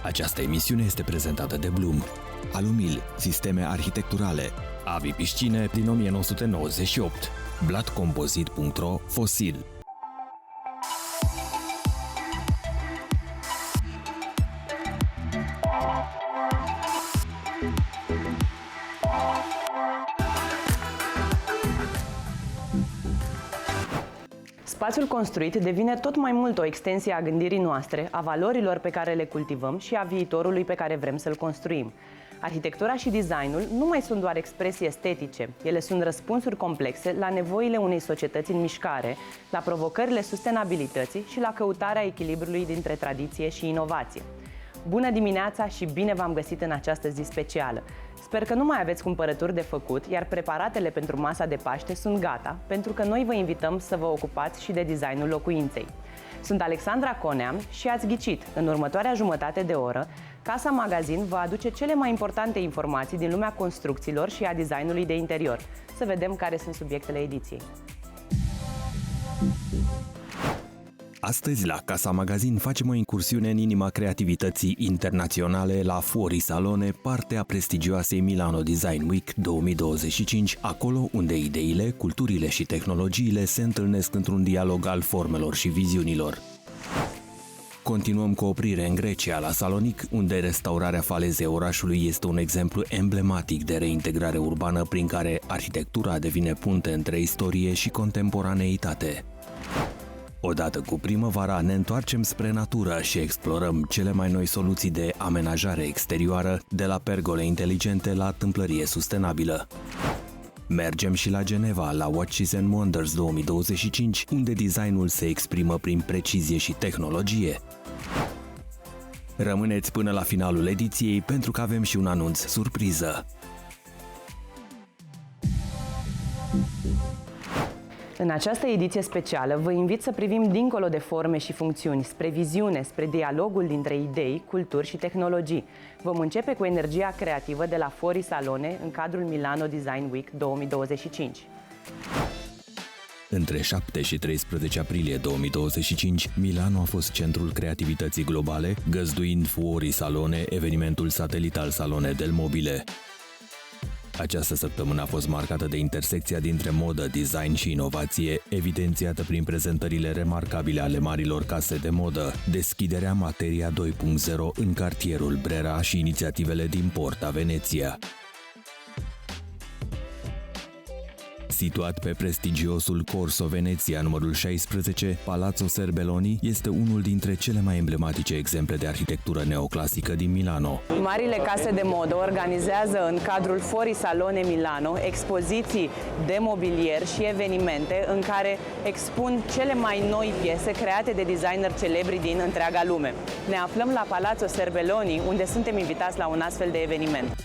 Această emisiune este prezentată de Bloom. Alumil, sisteme arhitecturale. Avi Piscine din 1998. Blatcomposit.ro, Fosil. Spațiul construit devine tot mai mult o extensie a gândirii noastre, a valorilor pe care le cultivăm și a viitorului pe care vrem să-l construim. Arhitectura și designul nu mai sunt doar expresii estetice, ele sunt răspunsuri complexe la nevoile unei societăți în mișcare, la provocările sustenabilității și la căutarea echilibrului dintre tradiție și inovație. Bună dimineața și bine v-am găsit în această zi specială! Sper că nu mai aveți cumpărături de făcut, iar preparatele pentru masa de Paște sunt gata, pentru că noi vă invităm să vă ocupați și de designul locuinței. Sunt Alexandra Coneam și ați ghicit, în următoarea jumătate de oră, Casa Magazin vă aduce cele mai importante informații din lumea construcțiilor și a designului de interior. Să vedem care sunt subiectele ediției. Astăzi, la Casa Magazin, facem o incursiune în inima creativității internaționale la Fuori Salone, parte a prestigioasei Milano Design Week 2025, acolo unde ideile, culturile și tehnologiile se întâlnesc într-un dialog al formelor și viziunilor. Continuăm cu oprire în Grecia, la Salonic, unde restaurarea falezei orașului este un exemplu emblematic de reintegrare urbană prin care arhitectura devine punte între istorie și contemporaneitate. Odată cu primăvara ne întoarcem spre natură și explorăm cele mai noi soluții de amenajare exterioară, de la pergole inteligente la tâmplărie sustenabilă. Mergem și la Geneva, la Watches and Wonders 2025, unde designul se exprimă prin precizie și tehnologie. Rămâneți până la finalul ediției pentru că avem și un anunț surpriză. În această ediție specială vă invit să privim dincolo de forme și funcțiuni, spre viziune, spre dialogul dintre idei, culturi și tehnologii. Vom începe cu energia creativă de la Fuori Salone în cadrul Milano Design Week 2025. Între 7 și 13 aprilie 2025, Milano a fost centrul creativității globale, găzduind Fuori Salone, evenimentul satelit al Salone del Mobile. Această săptămână a fost marcată de intersecția dintre modă, design și inovație, evidențiată prin prezentările remarcabile ale marilor case de modă, deschiderea Materia 2.0 în cartierul Brera și inițiativele din Porta Veneția. Situat pe prestigiosul Corso Venezia numărul 16, Palazzo Serbelloni este unul dintre cele mai emblematice exemple de arhitectură neoclasică din Milano. Marile case de modă organizează în cadrul Fuori Salone Milano expoziții de mobilier și evenimente în care expun cele mai noi piese create de designeri celebri din întreaga lume. Ne aflăm la Palazzo Serbelloni, unde suntem invitați la un astfel de eveniment.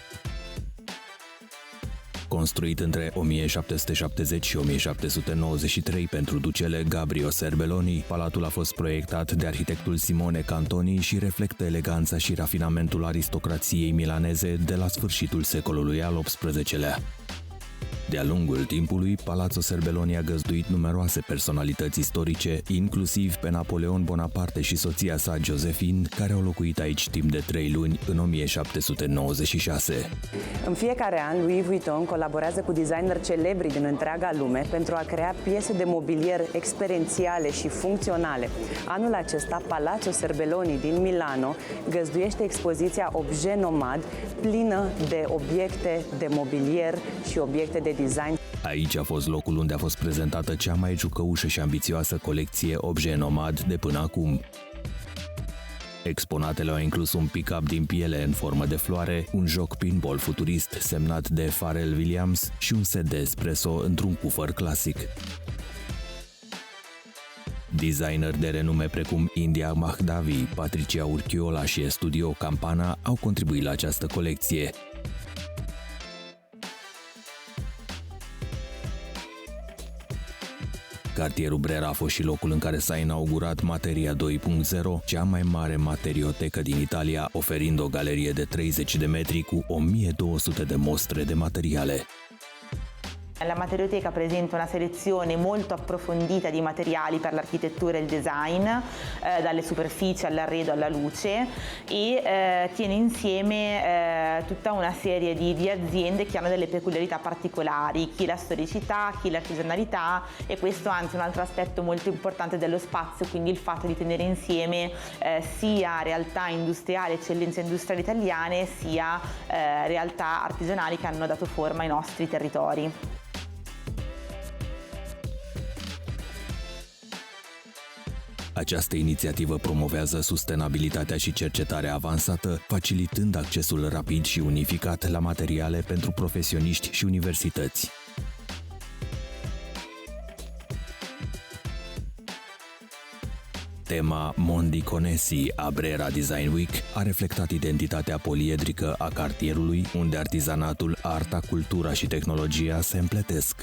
Construit între 1770 și 1793 pentru ducele Gabrio Serbelloni, palatul a fost proiectat de arhitectul Simone Cantoni și reflectă eleganța și rafinamentul aristocrației milaneze de la sfârșitul secolului al XVIII-lea. De-a lungul timpului, Palazzo Serbelloni a găzduit numeroase personalități istorice, inclusiv pe Napoleon Bonaparte și soția sa Josephine, care au locuit aici timp de 3 luni în 1796. În fiecare an, Louis Vuitton colaborează cu designeri celebri din întreaga lume pentru a crea piese de mobilier experiențiale și funcționale. Anul acesta, Palazzo Serbelloni din Milano găzduiește expoziția Objet Nomad, plină de obiecte de mobilier și obiecte de design. Aici a fost locul unde a fost prezentată cea mai jucăușă și ambițioasă colecție Objet Nomad de până acum. Exponatele au inclus un pick-up din piele în formă de floare, un joc pinball futurist semnat de Pharrell Williams și un set de espresso într-un cufăr clasic. Designeri de renume precum India Mahdavi, Patricia Urchiola și Estudio Campana au contribuit la această colecție. Cartierul Brera a fost și locul în care s-a inaugurat Materia 2.0, cea mai mare materiotecă din Italia, oferind o galerie de 30 de metri cu 1200 de mostre de materiale. La materioteca presenta una selezione molto approfondita di materiali per l'architettura e il design, dalle superfici all'arredo alla luce, e tiene insieme tutta una serie di aziende che hanno delle peculiarità particolari, chi la storicità, chi l'artigianalità, e questo anzi è un altro aspetto molto importante dello spazio, quindi il fatto di tenere insieme sia realtà industriali, eccellenze industriali italiane, sia realtà artigianali che hanno dato forma ai nostri territori. Această inițiativă promovează sustenabilitatea și cercetarea avansată, facilitând accesul rapid și unificat la materiale pentru profesioniști și universități. Tema Mondi Conesi a Brera Design Week a reflectat identitatea poliedrică a cartierului, unde artizanatul, arta, cultura și tehnologia se împletesc.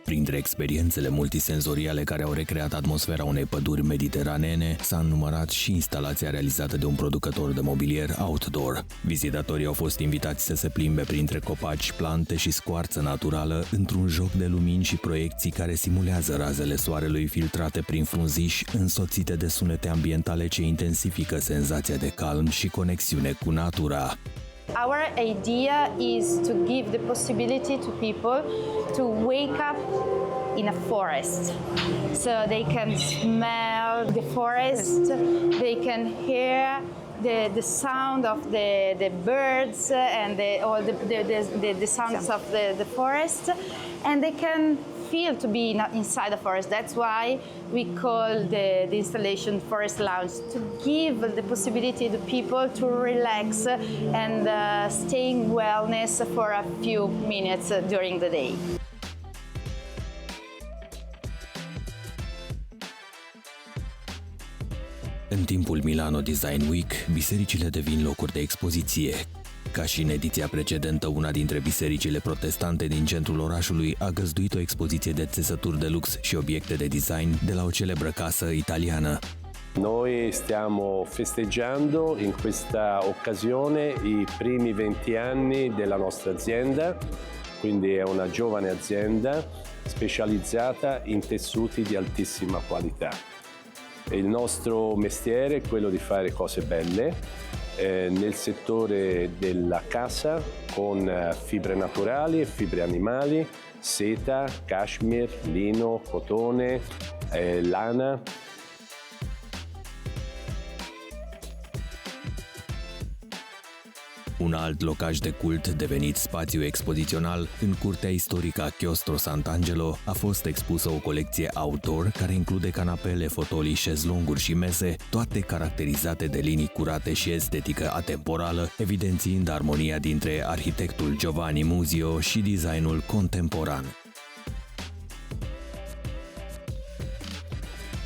Printre experiențele multisenzoriale care au recreat atmosfera unei păduri mediteraneene, s-a numărat și instalația realizată de un producător de mobilier outdoor. Vizitatorii au fost invitați să se plimbe printre copaci, plante și scoarță naturală într-un joc de lumini și proiecții care simulează razele soarelui filtrate prin frunziși, însoțite de sunete ambientale ce intensifică senzația de calm și conexiune cu natura. Our idea is to give the possibility to people to wake up in a forest, so they can smell the forest, they can hear the sound of the birds and all the sounds of the forest, and they can feel to be inside the forest. That's why we call the installation Forest Lounge, to give the possibility to people to relax and stay in wellness for a few minutes during the day. În timpul Milano Design Week, bisericile devin locuri de expoziție. Ca și în ediția precedentă, una dintre bisericile protestante din centrul orașului a găzduit o expoziție de țesături de lux și obiecte de design de la o celebră casă italiană. Noi stiamo festeggiando in questa occasione i primi 20 anni della nostra azienda, quindi è una giovane azienda specializzata in tessuti di altissima qualità. Il nostro mestiere è quello di fare cose belle nel settore della casa con fibre naturali e fibre animali, seta, cashmere, lino, cotone, lana. Un alt locaj de cult, devenit spațiu expozițional, în curtea istorică a Chiostro Sant'Angelo, a fost expusă o colecție outdoor care include canapele, fotolii, șezlonguri și mese, toate caracterizate de linii curate și estetică atemporală, evidențiind armonia dintre arhitectul Giovanni Muzio și designul contemporan.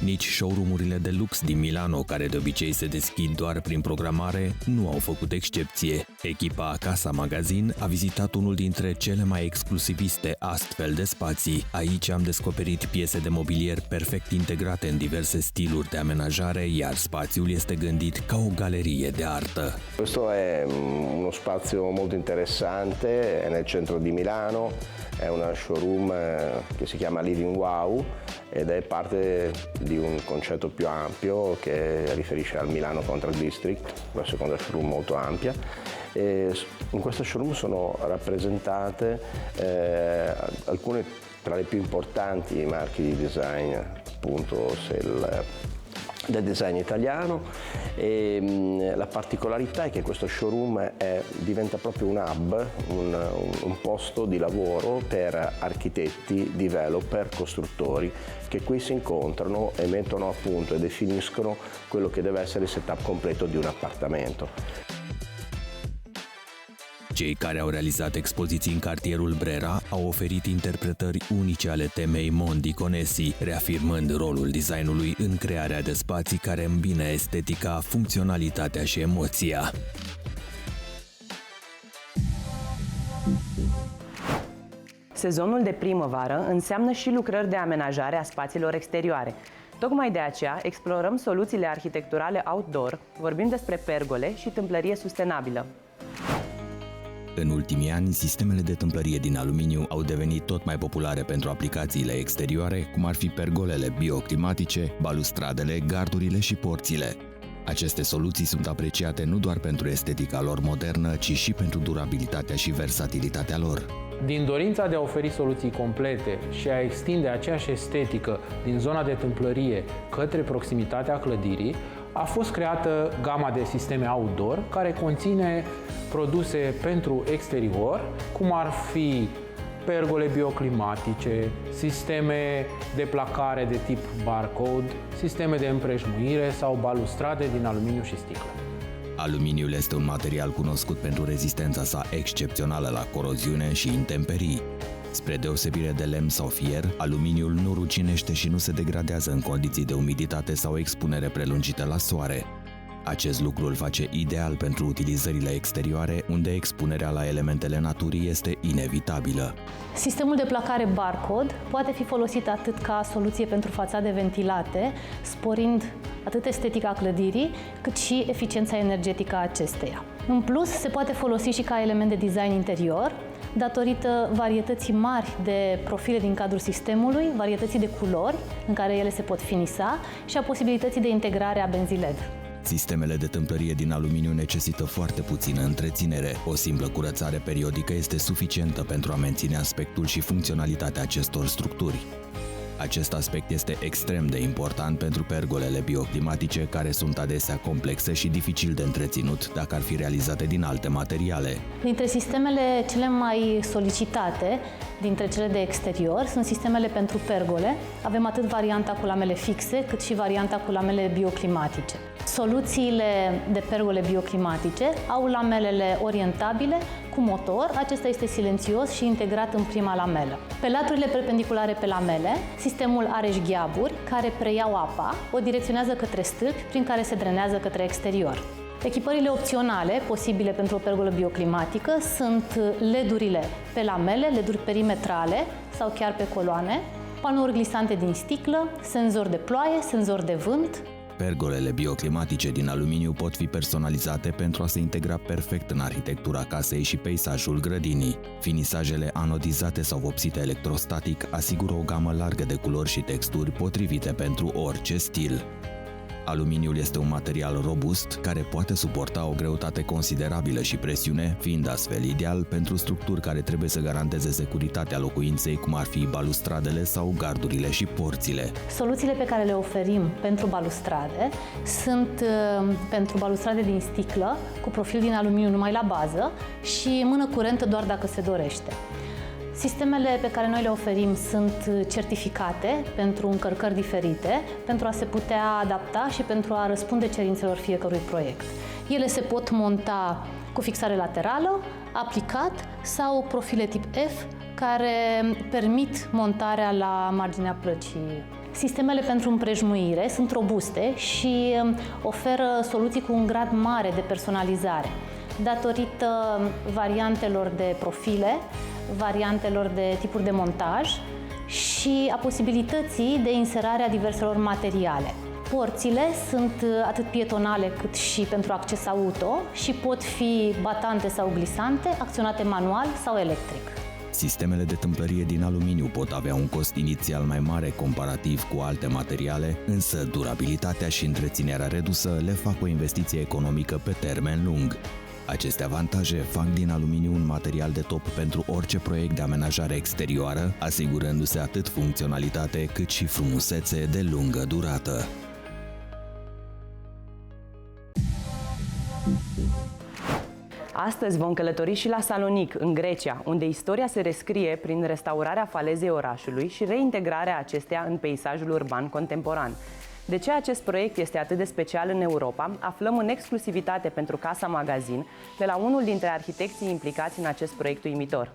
Nici showroom-urile de lux din Milano, care de obicei se deschid doar prin programare, nu au făcut excepție. Echipa Casa Magazin a vizitat unul dintre cele mai exclusiviste astfel de spații. Aici am descoperit piese de mobilier perfect integrate în diverse stiluri de amenajare, iar spațiul este gândit ca o galerie de artă. Questo è uno spazio molto interessante, è nel centro di Milano, è una showroom che si chiama Living Wow ed è parte di un concetto più ampio che riferisce al Milano Control District, una seconda showroom molto ampia. E in questa showroom sono rappresentate alcune tra le più importanti marchi di design, appunto del design italiano, e la particolarità è che questo showroom diventa proprio un hub, un posto di lavoro per architetti, developer, costruttori che qui si incontrano e mettono a punto e definiscono quello che deve essere il setup completo di un appartamento. Cei care au realizat expoziții în cartierul Brera au oferit interpretări unice ale temei Mondi Conesi, reafirmând rolul designului în crearea de spații care îmbină estetica, funcționalitatea și emoția. Sezonul de primăvară înseamnă și lucrări de amenajare a spațiilor exterioare. Tocmai de aceea explorăm soluțiile arhitecturale outdoor, vorbim despre pergole și tâmplărie sustenabilă. În ultimii ani, sistemele de tâmplărie din aluminiu au devenit tot mai populare pentru aplicațiile exterioare, cum ar fi pergolele bioclimatice, balustradele, gardurile și porțile. Aceste soluții sunt apreciate nu doar pentru estetica lor modernă, ci și pentru durabilitatea și versatilitatea lor. Din dorința de a oferi soluții complete și a extinde aceeași estetică din zona de tâmplărie către proximitatea clădirii, a fost creată gama de sisteme outdoor care conține produse pentru exterior, cum ar fi pergole bioclimatice, sisteme de placare de tip barcode, sisteme de împrejmuire sau balustrade din aluminiu și sticlă. Aluminiul este un material cunoscut pentru rezistența sa excepțională la coroziune și intemperii. Spre deosebire de lemn sau fier, aluminiul nu ruginește și nu se degradează în condiții de umiditate sau expunere prelungită la soare. Acest lucru îl face ideal pentru utilizările exterioare, unde expunerea la elementele naturii este inevitabilă. Sistemul de placare barcode poate fi folosit atât ca soluție pentru fațade ventilate, sporind atât estetica clădirii, cât și eficiența energetică a acesteia. În plus, se poate folosi și ca element de design interior, datorită varietății mari de profile din cadrul sistemului, varietății de culori în care ele se pot finisa și a posibilității de integrare a benzii LED. Sistemele de tâmplărie din aluminiu necesită foarte puțină întreținere. O simplă curățare periodică este suficientă pentru a menține aspectul și funcționalitatea acestor structuri. Acest aspect este extrem de important pentru pergolele bioclimatice, care sunt adesea complexe și dificil de întreținut dacă ar fi realizate din alte materiale. Dintre sistemele cele mai solicitate, dintre cele de exterior, sunt sistemele pentru pergole. Avem atât varianta cu lamele fixe, cât și varianta cu lamele bioclimatice. Soluțiile de pergole bioclimatice au lamelele orientabile cu motor, acesta este silențios și integrat în prima lamelă. Pe laturile perpendiculare pe lamele, sistemul are șgheaburi care preiau apa, o direcționează către stâlpi prin care se drenează către exterior. Echipările opționale posibile pentru o pergolă bioclimatică sunt LED-urile pe lamele, LED-uri perimetrale sau chiar pe coloane, panouri glisante din sticlă, senzor de ploaie, senzor de vânt. Pergolele bioclimatice din aluminiu pot fi personalizate pentru a se integra perfect în arhitectura casei și peisajul grădinii. Finisajele anodizate sau vopsite electrostatic asigură o gamă largă de culori și texturi potrivite pentru orice stil. Aluminiul este un material robust care poate suporta o greutate considerabilă și presiune, fiind astfel ideal pentru structuri care trebuie să garanteze securitatea locuinței, cum ar fi balustradele sau gardurile și porțile. Soluțiile pe care le oferim pentru balustrade sunt pentru balustrade din sticlă, cu profil din aluminiu numai la bază și mână curentă doar dacă se dorește. Sistemele pe care noi le oferim sunt certificate pentru încărcări diferite, pentru a se putea adapta și pentru a răspunde cerințelor fiecărui proiect. Ele se pot monta cu fixare laterală, aplicat sau profile tip F, care permit montarea la marginea plăcii. Sistemele pentru împrejmuire sunt robuste și oferă soluții cu un grad mare de personalizare, datorită variantelor de profile, variantelor de tipuri de montaj și a posibilității de inserare a diverselor materiale. Porțile sunt atât pietonale cât și pentru acces auto și pot fi batante sau glisante, acționate manual sau electric. Sistemele de tâmplărie din aluminiu pot avea un cost inițial mai mare comparativ cu alte materiale, însă durabilitatea și întreținerea redusă le fac o investiție economică pe termen lung. Aceste avantaje fac din aluminiu un material de top pentru orice proiect de amenajare exterioară, asigurându-se atât funcționalitate cât și frumusețe de lungă durată. Astăzi vom călători și la Salonic, în Grecia, unde istoria se rescrie prin restaurarea falezei orașului și reintegrarea acesteia în peisajul urban contemporan. De ce acest proiect este atât de special în Europa, aflăm în exclusivitate pentru Casa Magazin de la unul dintre arhitecții implicați în acest proiect uimitor.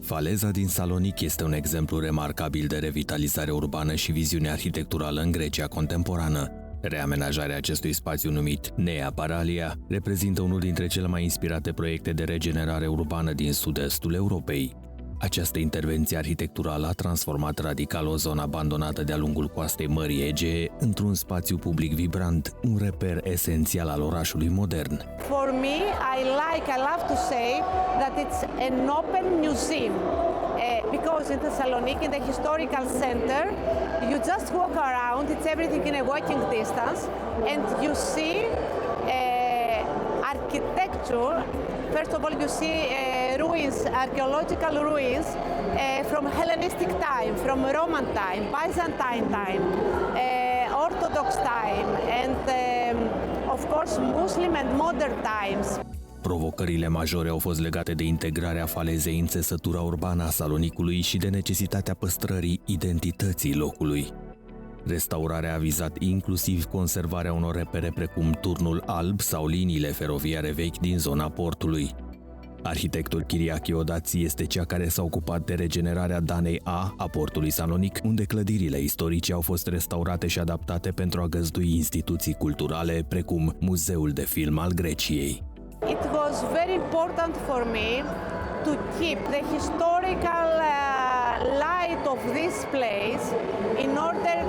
Faleza din Salonic este un exemplu remarcabil de revitalizare urbană și viziune arhitecturală în Grecia contemporană. Reamenajarea acestui spațiu numit Nea Paralia reprezintă unul dintre cele mai inspirate proiecte de regenerare urbană din sud-estul Europei. Această intervenție arhitecturală a transformat radical o zonă abandonată de-a lungul coastei Mării Egee într-un spațiu public vibrant, un reper esențial al orașului modern. For me, I love to say that it's an open museum. Because in Thessaloniki, in the historical center, you just walk around, it's everything in a walking distance, and you see architecture. First of all, you see ruins, archaeological ruins from Hellenistic time, from Roman time, Byzantine time, Orthodox time, and of course Muslim and modern times. Provocările majore au fost legate de integrarea falezei în țesătura urbană a Salonicului și de necesitatea păstrării identității locului. Restaurarea a vizat inclusiv conservarea unor repere precum Turnul Alb sau liniile feroviare vechi din zona portului. Arhitectul Chiriache Odați este cea care s-a ocupat de regenerarea Danei a portului Salonic, unde clădirile istorice au fost restaurate și adaptate pentru a găzdui instituții culturale, precum Muzeul de Film al Greciei. It was very important for me to keep the historical light of this place in order,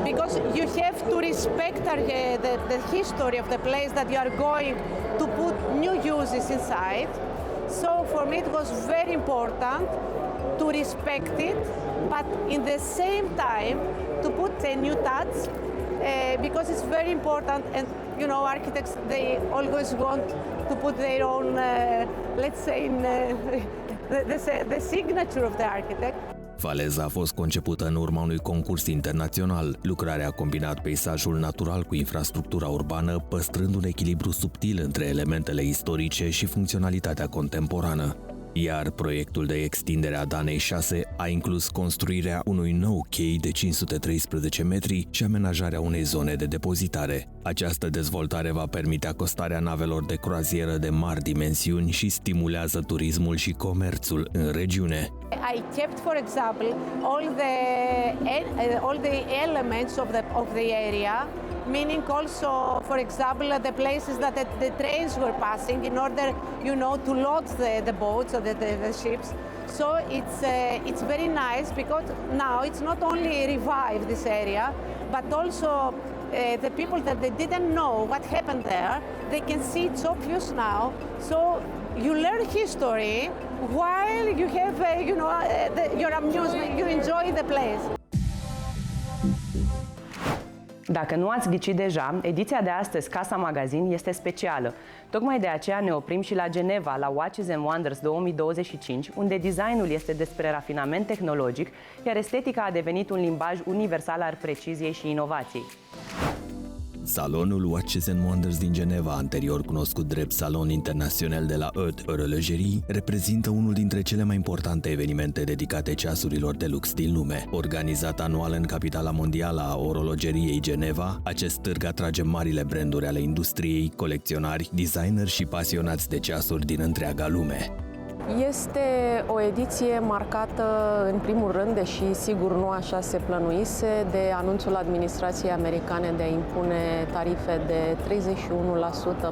because you have to respect the history of the place that you are going to put new uses inside. So for me it was very important to respect it, but in the same time to put a new touch because it's very important, and you know, architects, they always want to put their own, let's say, the signature of the architect. Faleza a fost concepută în urma unui concurs internațional. Lucrarea a combinat peisajul natural cu infrastructura urbană, păstrând un echilibru subtil între elementele istorice și funcționalitatea contemporană. Iar proiectul de extindere a Danei 6 a inclus construirea unui nou chei de 513 metri și amenajarea unei zone de depozitare. Această dezvoltare va permite acostarea navelor de croazieră de mari dimensiuni și stimulează turismul și comerțul în regiune. I kept, for example, all the elements of the area, meaning also, for example, the places that the trains were passing in order, you know, to load the boats or the ships. So it's very nice because now it's not only revive this area, but also the people that they didn't know what happened there, they can see it's obvious now. So you learn history while you have, your amusement, you enjoy the place. Dacă nu ați ghicit deja, ediția de astăzi, Casa Magazin, este specială. Tocmai de aceea ne oprim și la Geneva, la Watches and Wonders 2025, unde designul este despre rafinament tehnologic, iar estetica a devenit un limbaj universal al preciziei și inovației. Salonul Watches and Wonders din Geneva, anterior cunoscut drept Salon Internațional de la Haute Horlogerie, reprezintă unul dintre cele mai importante evenimente dedicate ceasurilor de lux din lume. Organizat anual în capitala mondială a orologeriei Geneva, acest târg atrage marile branduri ale industriei, colecționari, designeri și pasionați de ceasuri din întreaga lume. Este o ediție marcată, în primul rând, deși sigur nu așa se plănuise, de anunțul administrației americane de a impune tarife de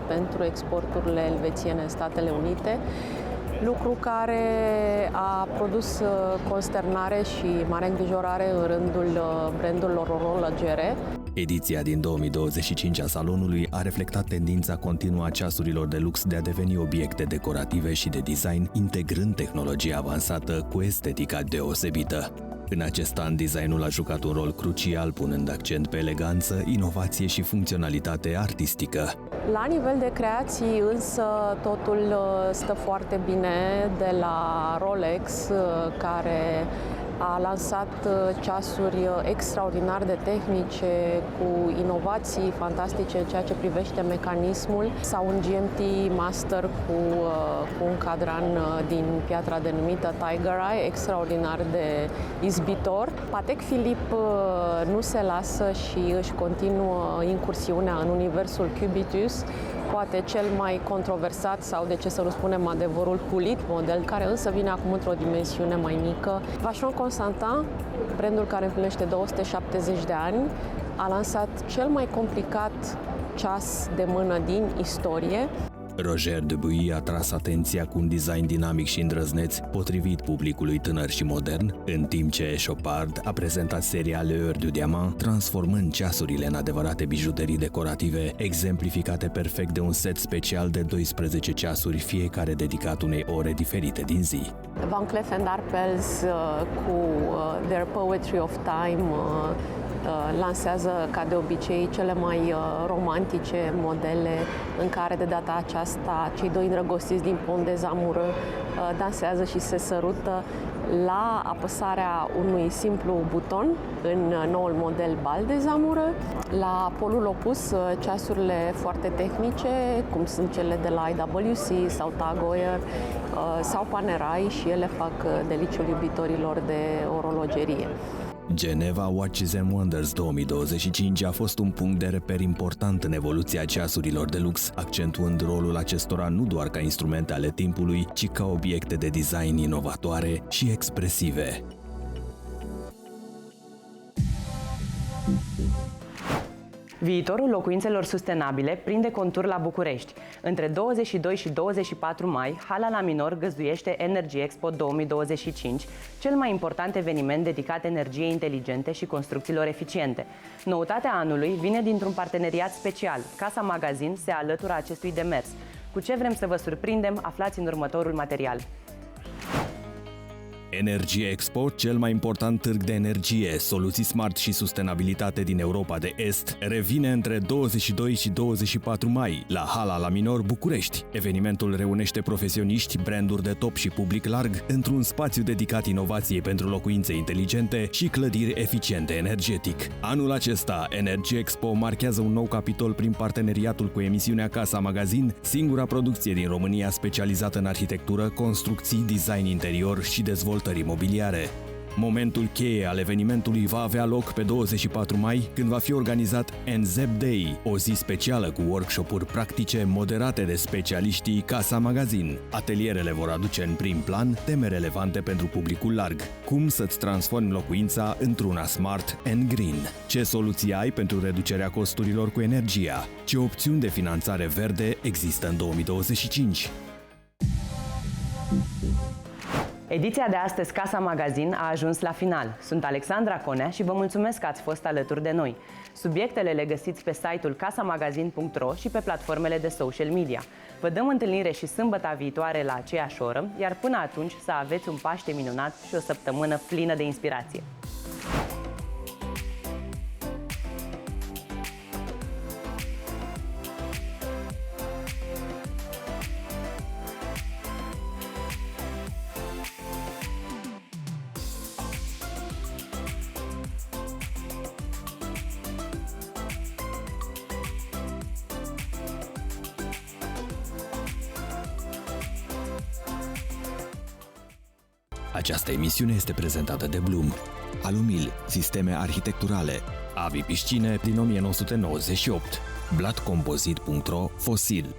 31% pentru exporturile elvețiene în Statele Unite, lucru care a produs consternare și mare îngrijorare în rândul brandurilor orologere. Ediția din 2025 a salonului a reflectat tendința continuă a ceasurilor de lux de a deveni obiecte decorative și de design, integrând tehnologia avansată cu estetica deosebită. În acest an, designul a jucat un rol crucial, punând accent pe eleganță, inovație și funcționalitate artistică. La nivel de creații, însă, totul stă foarte bine, de la Rolex, care a lansat ceasuri extraordinar de tehnice, cu inovații fantastice în ceea ce privește mecanismul, sau un GMT Master cu un cadran din piatra denumită Tiger Eye, extraordinar de izbitor. Patek Philippe nu se lasă și își continuă incursiunea în universul Cubitus, poate cel mai controversat sau, de ce să nu spunem adevărul, culit model, care însă vine acum într-o dimensiune mai mică. Vacheron Constantin, brandul care împlinește 270 de ani, a lansat cel mai complicat ceas de mână din istorie. Roger Dubuis a tras atenția cu un design dinamic și îndrăzneț, potrivit publicului tânăr și modern, în timp ce Chopard a prezentat seria Le Heure du Diamant, transformând ceasurile în adevărate bijuterii decorative, exemplificate perfect de un set special de 12 ceasuri, fiecare dedicat unei ore diferite din zi. Van Cleef & Arpels cu Their Poetry of Time lansează, ca de obicei, cele mai romantice modele în care de data aceasta cei doi îndrăgostiți din Pont des Amoureux dansează și se sărută la apăsarea unui simplu buton în noul model Bal des Amoureux. La polul opus, ceasurile foarte tehnice, cum sunt cele de la IWC sau Tag Heuer sau Panerai, și ele fac deliciul iubitorilor de orologerie. Geneva Watches and Wonders 2025 a fost un punct de reper important în evoluția ceasurilor de lux, accentuând rolul acestora nu doar ca instrumente ale timpului, ci ca obiecte de design inovatoare și expresive. Viitorul locuințelor sustenabile prinde contur la București. Între 22 și 24 mai, Hala la Minor găzduiește Energy Expo 2025, cel mai important eveniment dedicat energiei inteligente și construcțiilor eficiente. Noutatea anului vine dintr-un parteneriat special. Casa Magazin se alătură acestui demers. Cu ce vrem să vă surprindem, aflați în următorul material. Energy Expo, cel mai important târg de energie, soluții smart și sustenabilitate din Europa de Est, revine între 22 și 24 mai la Hala la Minor, București. Evenimentul reunește profesioniști, branduri de top și public larg într-un spațiu dedicat inovației pentru locuințe inteligente și clădiri eficiente energetic. Anul acesta, Energy Expo marchează un nou capitol prin parteneriatul cu emisiunea Casa Magazin, singura producție din România specializată în arhitectură, construcții, design interior și dezvoltare imobiliare. Momentul cheie al evenimentului va avea loc pe 24 mai, când va fi organizat NZEP Day, o zi specială cu workshop-uri practice moderate de specialiștii Casa Magazin. Atelierele vor aduce în prim plan teme relevante pentru publicul larg. Cum să-ți transformi locuința într-una smart and green? Ce soluții ai pentru reducerea costurilor cu energia? Ce opțiuni de finanțare verde există în 2025? Ediția de astăzi Casa Magazin a ajuns la final. Sunt Alexandra Conea și vă mulțumesc că ați fost alături de noi. Subiectele le găsiți pe site-ul casamagazin.ro și pe platformele de social media. Vă dăm întâlnire și sâmbăta viitoare la aceeași oră, iar până atunci să aveți un Paște minunat și o săptămână plină de inspirație. Această emisiune este prezentată de Bloom, Alumil, sisteme arhitecturale, Avi Piscine din 1998, blatcompozit.ro, Fosil.